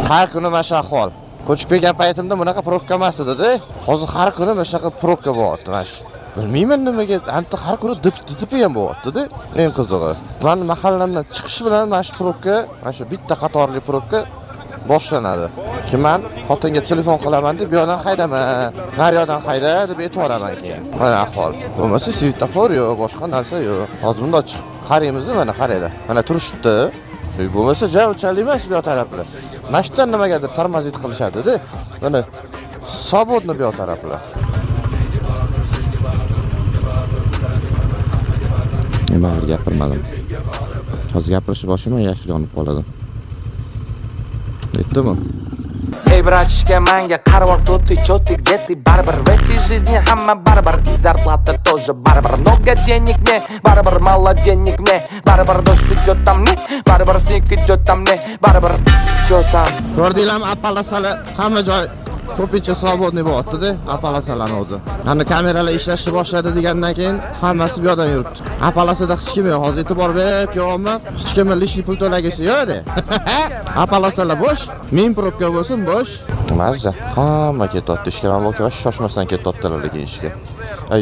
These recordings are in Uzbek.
har kuni mana shu ahvol. Ko'chib kelgan paytimda bunaqa probka emas edi-da. Hozir har kuni mana shunaqa probka bo'lyapti mana shu. Bilmayman nimaga, anta har kuni dip ham bo'lyapti-da. Eng qizig'i. Men mahallamdan chiqish bilan mana shu probka, mana shu bitta qatorli probka boshlanadi. Men xotinga telefon qilaman deb bu yoqdan haydama, naryoqdan hayda deb aytvoraman keyin. Mana ahvol. Bo'lmasa svetofor yo'q, boshqa narsa yo'q. Hozir bunda qaraymiz-da, mana qaraylar. Mana turishibdi. Bo'lmasa javchalik emas bu taraflar. Mashdan nimagadir tormozit qilishadi-da. Mana sabotni bu taraflar. Nima gapirmadim. Hozir gapirishni boshimdan yashil yonib qoladi. Aytdimi? Эй, братишка, manga qaror tutdik, chotdik, jetdik, baribir. В этой жизни hamma baribir, и зарплата тоже baribir. Много денег мне, baribir, мало денег мне, baribir. Дождь идет там мне, baribir, снег идет там мне, baribir. Что там? Ko'rdinglarmi, appalasalar hamma joy ko'pincha svobodniy bo'lyapti-da, appalasalarning o'zi. Mana kameralar ishlashni boshladi degandan keyin hammasi bu yoqdan yuribdi. Appalasada hech kim yo'q. Hozir e'tibor berib ko'rma, hech kim lishni pul to'lagisi yo'q-da. Appalasalar bo'sh, men probka bo'lsin bo'sh. Mazza, hamma ketyapti ishga, men bo'lsa shoshmasdan ketyaptilar lekin ishga.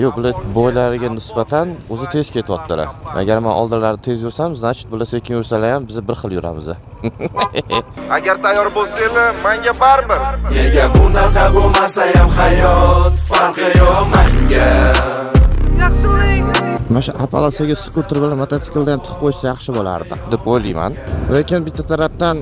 Yo'q, bular bo'ylariga nisbatan o'zi tez ketyaptilar. Agar men oldinlari tez yursam, значит bular sekin yursalar ham biz bir xil yuramiz. Agar tayyor bo'lsanglar, menga baribir. Nega bunaqa bo'lmasa ham hayot, farqi yo'q menga. Mana shu appalasaga skuter bilan mototsiklda ham tiqib qo'ysa yaxshi bo'lardi deb o'ylayman. Lekin bitta tarafdan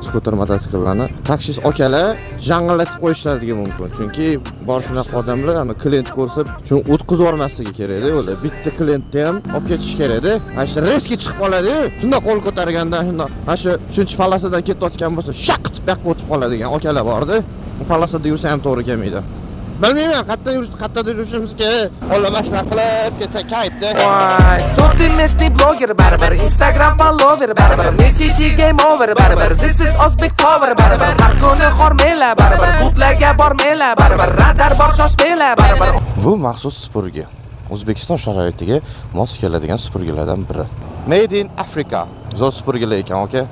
skuter mototsikllarni taksist akalar jang'illatib qo'yishligi mumkin. Chunki bor shunaqa odamlar ana klient ko'rsa, shuni o'tkazib yormasligi kerak-da, o'zi. Bitta klientni ham olib ketish kerak-da. Mana shu reski chiqib qoladi. Shunda qo'l ko'targanda, shunda mana shu 3-palasadan ketayotgan bo'lsa, shaq deb yoqqa o'tib qoladigan akalar bor-da. Bu palasada yursa ham to'g'ri kelmaydi. Bilmayman, qayerda yurishimiz kerak. Qo'llamashlar qilib ketsak qaytdi. Voy, to'rt местный bloger baribir, Instagram follower baribir, Messi game over baribir, This is Ozbek power baribir, har kuni xormanglar baribir, klublarga bormanglar baribir, radar bor shoshmanglar baribir. Bu maxsus supurgi. O'zbekiston sharoitiga mos keladigan supurgilardan biri. Made in Africa. Zo'r supurgilar ekan, aka.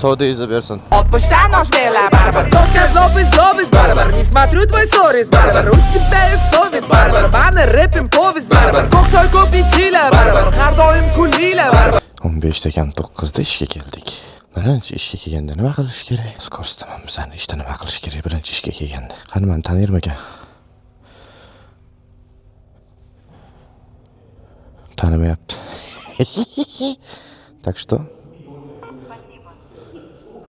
Savdo izi bersin. 60dan oshmanglar baribir. Toshkent love is baribir. Не смотрю твой stories baribir. У тебя есть совесть baribir. Mani repim povest baribir. Ko'k choy ko'p ichinglar baribir. Har doim kullinglar baribir. 15 dan 9 da ishga keldik. Birinchi ishga kelganda nima qilish kerak? Siz ko'rsataman bizani ishda nima qilish kerak birinchi ishga kelganda. Qani meni tanirmikan? Tanimayapti. Так что